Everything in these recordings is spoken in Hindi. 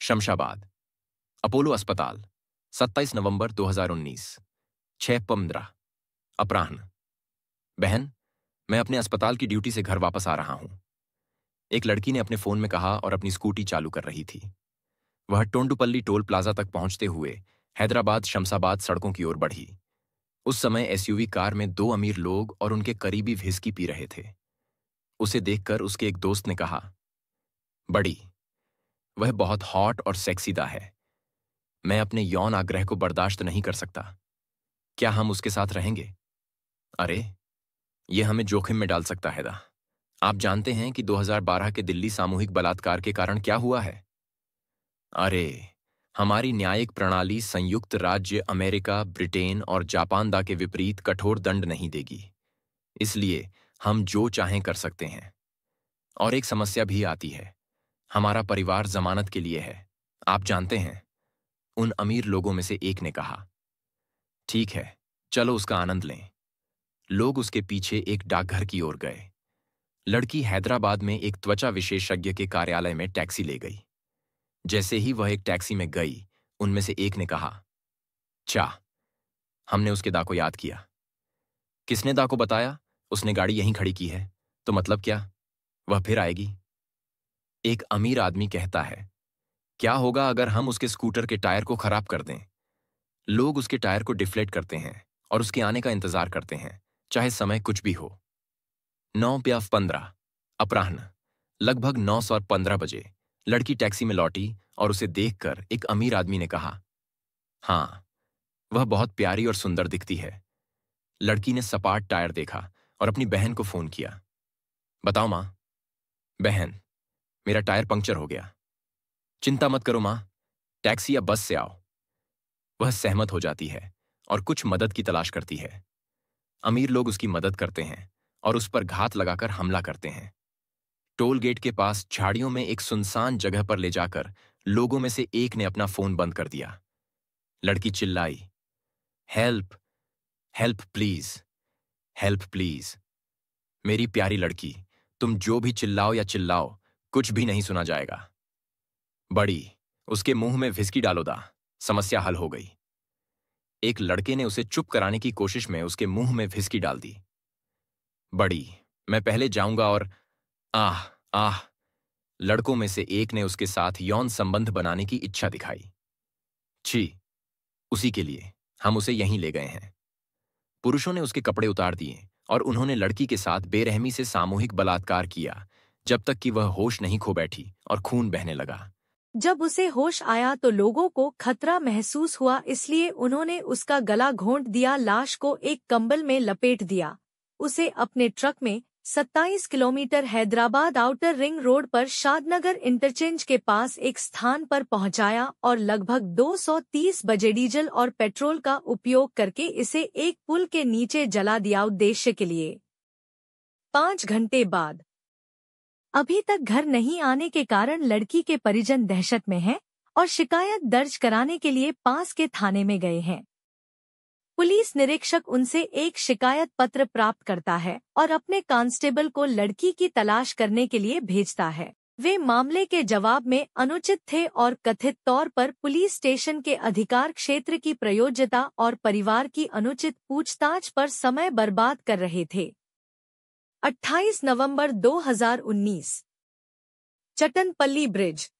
शमशाबाद, अपोलो अस्पताल, 27 नवंबर 2019, 6:15 अपराह्न। बहन, मैं अपने अस्पताल की ड्यूटी से घर वापस आ रहा हूं। एक लड़की ने अपने फोन में कहा और अपनी स्कूटी चालू कर रही थी। वह टोंडुपल्ली टोल प्लाजा तक पहुंचते हुए हैदराबाद शमशाबाद सड़कों की ओर बढ़ी। उस समय एसयूवी कार में दो अमीर लोग और उनके करीबी व्हिस्की पी रहे थे। उसे देखकर उसके एक दोस्त ने कहा, बड़ी, वह बहुत हॉट और सेक्सीदा है। मैं अपने यौन आग्रह को बर्दाश्त नहीं कर सकता। क्या हम उसके साथ रहेंगे? अरे, यह हमें जोखिम में डाल सकता है। आप जानते हैं कि 2012 के दिल्ली सामूहिक बलात्कार के कारण क्या हुआ है? अरे, हमारी न्यायिक प्रणाली संयुक्त राज्य अमेरिका, ब्रिटेन और जापान दा के विपरीत कठोर दंड नहीं देगी। इसलिए हम जो चाहें कर सकते हैं। और एक समस्या भी आती है। हमारा परिवार जमानत के लिए है, आप जानते हैं, उन अमीर लोगों में से एक ने कहा। ठीक है, चलो उसका आनंद लें। लोग उसके पीछे एक डाकघर की ओर गए। लड़की हैदराबाद में एक त्वचा विशेषज्ञ के कार्यालय में टैक्सी ले गई। जैसे ही वह एक टैक्सी में गई, उनमें से एक ने कहा, चाह। हमने उसके दा को याद किया। किसने दा को बताया? उसने गाड़ी यहीं खड़ी की है। तो मतलब क्या? वह फिर आएगी। एक अमीर आदमी कहता है, क्या होगा अगर हम उसके स्कूटर के टायर को खराब कर दें? लोग उसके टायर को डिफ्लेट करते हैं और उसके आने का इंतजार करते हैं, चाहे समय कुछ भी हो। 9:15 अपराह्न, लगभग 9:15 बजे लड़की टैक्सी में लौटी और उसे देखकर एक अमीर आदमी ने कहा, हाँ, वह बहुत प्यारी और सुंदर दिखती है। लड़की ने सपाट टायर देखा और अपनी बहन को फोन किया। बताओ मां। बहन, मेरा टायर पंक्चर हो गया। चिंता मत करो मां, टैक्सी या बस से आओ। वह सहमत हो जाती है और कुछ मदद की तलाश करती है। अमीर लोग उसकी मदद करते हैं और उस पर घात लगाकर हमला करते हैं। टोल गेट के पास झाड़ियों में एक सुनसान जगह पर ले जाकर लोगों में से एक ने अपना फोन बंद कर दिया। लड़की चिल्लाई, help, help please, help please. मेरी प्यारी लड़की, तुम जो भी चिल्लाओ या चिल्लाओ, कुछ भी नहीं सुना जाएगा। बड़ी, उसके मुंह में व्हिस्की डालो दा, समस्या हल हो गई। एक लड़के ने उसे चुप कराने की कोशिश में उसके मुंह में व्हिस्की डाल दी। बड़ी, मैं पहले जाऊंगा और आह आह। लड़कों में से एक ने उसके साथ यौन संबंध बनाने की इच्छा दिखाई। छी, उसी के लिए हम उसे यहीं ले गए हैं। पुरुषों ने उसके कपड़े उतार दिए और उन्होंने लड़की के साथ बेरहमी से सामूहिक बलात्कार किया, जब तक कि वह होश नहीं खो बैठी और खून बहने लगा। जब उसे होश आया तो लोगों को खतरा महसूस हुआ, इसलिए उन्होंने उसका गला घोंट दिया, लाश को एक कंबल में लपेट दिया। उसे अपने ट्रक में 27 kilometre Hyderabad outer ring road पर शादनगर इंटरचेंज के पास एक स्थान पर पहुंचाया और लगभग 2:30 बजे डीजल और पेट्रोल का उपयोग करके इसे एक पुल के नीचे जला दिया उद्देश्य के लिए। 5 घंटे बाद अभी तक घर नहीं आने के कारण लड़की के परिजन दहशत में हैं और शिकायत दर्ज कराने के लिए पास के थाने में गए हैं। पुलिस निरीक्षक उनसे एक शिकायत पत्र प्राप्त करता है और अपने कांस्टेबल को लड़की की तलाश करने के लिए भेजता है। वे मामले के जवाब में अनुचित थे और कथित तौर पर पुलिस स्टेशन के अधिकार क्षेत्र की प्रयोज्यता और परिवार की अनुचित पूछताछ पर समय बर्बाद कर रहे थे। 28 नवंबर 2019 चटनपल्ली ब्रिज।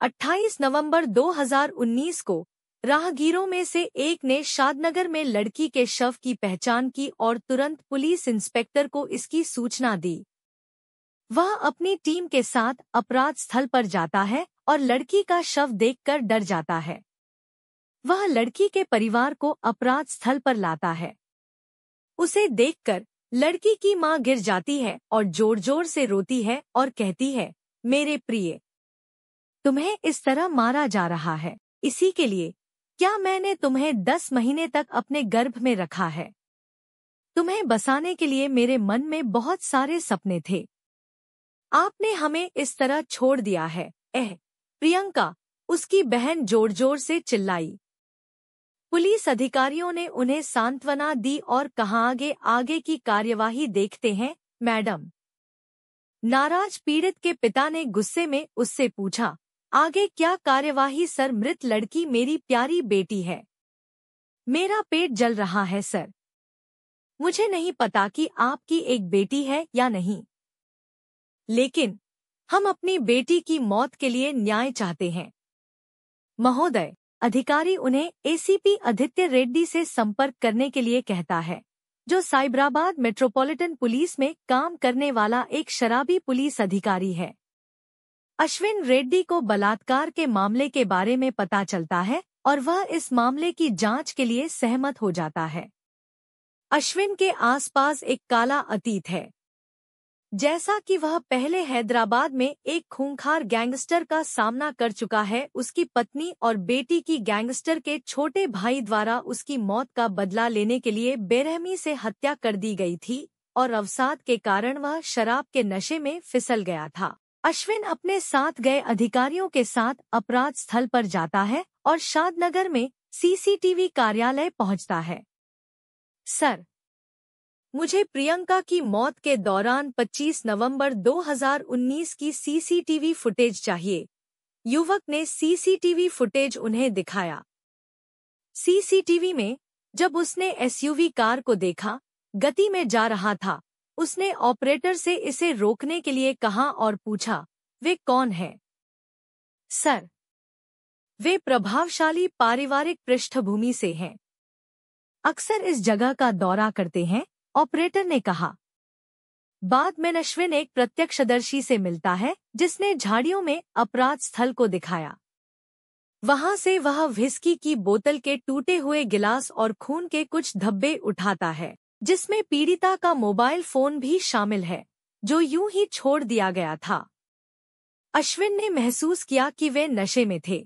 28 नवंबर 2019 को राहगीरों में से एक ने शादनगर में लड़की के शव की पहचान की और तुरंत पुलिस इंस्पेक्टर को इसकी सूचना दी। वह अपनी टीम के साथ अपराध स्थल पर जाता है और लड़की का शव देखकर डर जाता है। वह लड़की के परिवार को अपराध स्थल पर लाता है। उसे देखकर लड़की की मां गिर जाती है और जोर जोर से रोती है और कहती है, मेरे प्रिय, तुम्हें इस तरह मारा जा रहा है, इसी के लिए क्या मैंने तुम्हें 10 महीने तक अपने गर्भ में रखा है। तुम्हें बसाने के लिए मेरे मन में बहुत सारे सपने थे। आपने हमें इस तरह छोड़ दिया है। प्रियंका, उसकी बहन जोर जोर से चिल्लाई। पुलिस अधिकारियों ने उन्हें सांत्वना दी और कहा, आगे की कार्यवाही देखते हैं मैडम। नाराज पीड़ित के पिता ने गुस्से में उससे पूछा, आगे क्या कार्यवाही सर? मृत लड़की मेरी प्यारी बेटी है। मेरा पेट जल रहा है सर। मुझे नहीं पता कि आपकी एक बेटी है या नहीं, लेकिन हम अपनी बेटी की मौत के लिए न्याय चाहते हैं। महोदय, अधिकारी उन्हें एसीपी आदित्य रेड्डी से संपर्क करने के लिए कहता है, जो साइबराबाद मेट्रोपॉलिटन पुलिस में काम करने वाला एक शराबी पुलिस अधिकारी है। अश्विन रेड्डी को बलात्कार के मामले के बारे में पता चलता है और वह इस मामले की जांच के लिए सहमत हो जाता है। अश्विन के आसपास एक काला अतीत है। जैसा कि वह पहले हैदराबाद में एक खूंखार गैंगस्टर का सामना कर चुका है, उसकी पत्नी और बेटी की गैंगस्टर के छोटे भाई द्वारा उसकी मौत का बदला लेने के लिए बेरहमी से हत्या कर दी गई थी और अवसाद के कारण वह शराब के नशे में फिसल गया था। अश्विन अपने साथ गए अधिकारियों के साथ अपराध स्थल पर जाता है और शादनगर में सीसीटीवी कार्यालय पहुंचता है। सर, मुझे प्रियंका की मौत के दौरान 25 नवंबर 2019 की सीसीटीवी फुटेज चाहिए। युवक ने सीसीटीवी फुटेज उन्हें दिखाया। सीसीटीवी में जब उसने एसयूवी कार को देखा, गति में जा रहा था, उसने ऑपरेटर से इसे रोकने के लिए कहा और पूछा, वे कौन है? सर, वे प्रभावशाली पारिवारिक पृष्ठभूमि से हैं। अक्सर इस जगह का दौरा करते हैं, ऑपरेटर ने कहा। बाद में अश्विन एक प्रत्यक्षदर्शी से मिलता है जिसने झाड़ियों में अपराध स्थल को दिखाया। वहां से वह व्हिस्की की बोतल के टूटे हुए गिलास और खून के कुछ धब्बे उठाता है, जिसमें पीड़िता का मोबाइल फोन भी शामिल है, जो यूं ही छोड़ दिया गया था। अश्विन ने महसूस किया कि वे नशे में थे।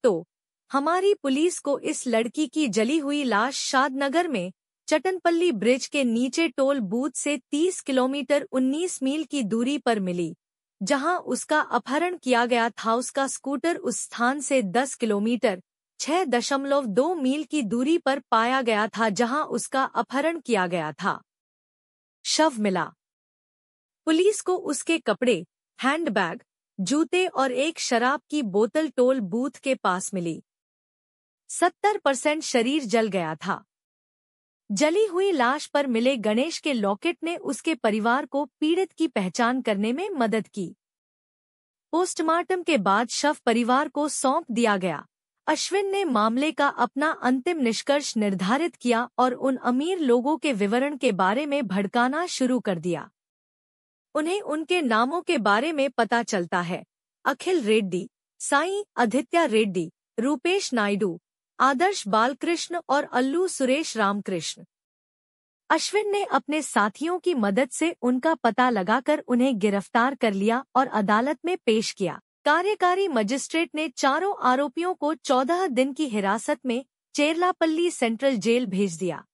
तो हमारी पुलिस को इस लड़की की जली हुई लाश शादनगर में चटनपल्ली ब्रिज के नीचे टोल बूथ से 30 किलोमीटर 19 मील की दूरी पर मिली, जहां उसका अपहरण किया गया था। उसका स्कूटर उस स्थान से 10 किलोमीटर 6.2 मील की दूरी पर पाया गया था जहां उसका अपहरण किया गया था। शव मिला। पुलिस को उसके कपड़े, हैंडबैग, जूते और एक शराब की बोतल टोल बूथ के पास मिली। 70% शरीर जल गया था। जली हुई लाश पर मिले गणेश के लॉकेट ने उसके परिवार को पीड़ित की पहचान करने में मदद की। पोस्टमार्टम के बाद शव परिवार को सौंप दिया गया। अश्विन ने मामले का अपना अंतिम निष्कर्ष निर्धारित किया और उन अमीर लोगों के विवरण के बारे में भड़काना शुरू कर दिया। उन्हें उनके नामों के बारे में पता चलता है: अखिल रेड्डी, साईं आदित्य रेड्डी, रूपेश नायडू, आदर्श बालकृष्ण और अल्लू सुरेश रामकृष्ण। अश्विन ने अपने साथियों की मदद से उनका पता लगाकर उन्हें गिरफ्तार कर लिया और अदालत में पेश किया। कार्यकारी मजिस्ट्रेट ने चारों आरोपियों को 14 दिन की हिरासत में चेरलापल्ली सेंट्रल जेल भेज दिया।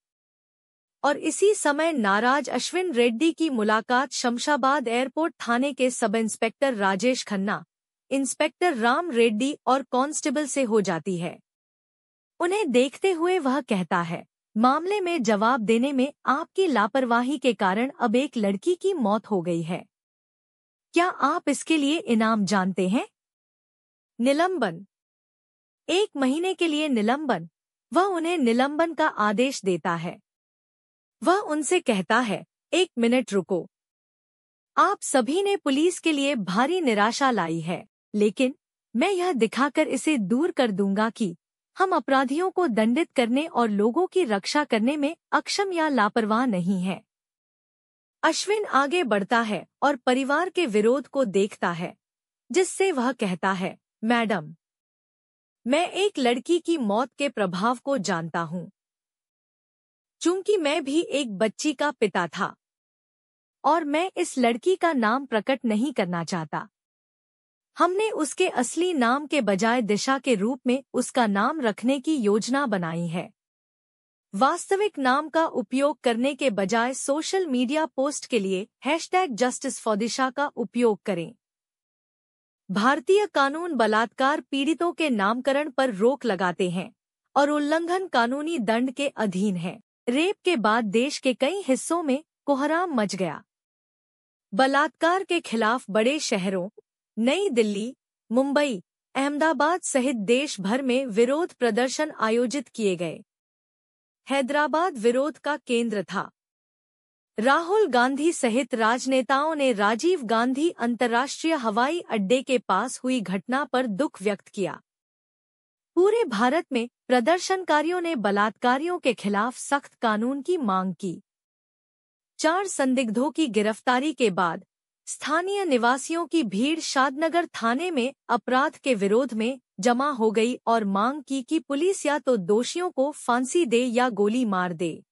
और इसी समय नाराज अश्विन रेड्डी की मुलाकात शमशाबाद एयरपोर्ट थाने के sub inspector Rajesh Khanna, inspector Ram Reddy और कांस्टेबल से हो जाती है। उन्हें देखते हुए वह कहता है, मामले में जवाब देने में आपकी लापरवाही के कारण अब एक लड़की की मौत हो गई है। क्या आप इसके लिए इनाम जानते हैं? निलंबन। 1 महीने के लिए निलंबन। वह उन्हें निलंबन का आदेश देता है। वह उनसे कहता है, 1 मिनट रुको। आप सभी ने पुलिस के लिए भारी निराशा लाई है, लेकिन मैं यह दिखाकर इसे दूर कर दूंगा कि हम अपराधियों को दंडित करने और लोगों की रक्षा करने में अक्षम या लापरवाह नहीं हैं। अश्विन आगे बढ़ता है और परिवार के विरोध को देखता है, जिससे वह कहता है, मैडम, मैं एक लड़की की मौत के प्रभाव को जानता हूँ। चूंकि मैं भी एक बच्ची का पिता था और मैं इस लड़की का नाम प्रकट नहीं करना चाहता। हमने उसके असली नाम के बजाय दिशा के रूप में उसका नाम रखने की योजना बनाई है। वास्तविक नाम का उपयोग करने के बजाय सोशल मीडिया पोस्ट के लिए #JusticeForDisha का उपयोग करें। भारतीय कानून बलात्कार पीड़ितों के नामकरण पर रोक लगाते हैं और उल्लंघन कानूनी दंड के अधीन है। रेप के बाद देश के कई हिस्सों में कोहराम मच गया। बलात्कार के खिलाफ बड़े शहरों, नई दिल्ली, मुंबई, अहमदाबाद सहित देश भर में विरोध प्रदर्शन आयोजित किए गए। हैदराबाद विरोध का केंद्र था। राहुल गांधी सहित राजनेताओं ने राजीव गांधी अंतर्राष्ट्रीय हवाई अड्डे के पास हुई घटना पर दुख व्यक्त किया। पूरे भारत में प्रदर्शनकारियों ने बलात्कारियों के खिलाफ सख्त कानून की मांग की। 4 संदिग्धों की गिरफ्तारी के बाद स्थानीय निवासियों की भीड़ शादनगर थाने में अपराध के विरोध में जमा हो गई और मांग की कि पुलिस या तो दोषियों को फांसी दे या गोली मार दे।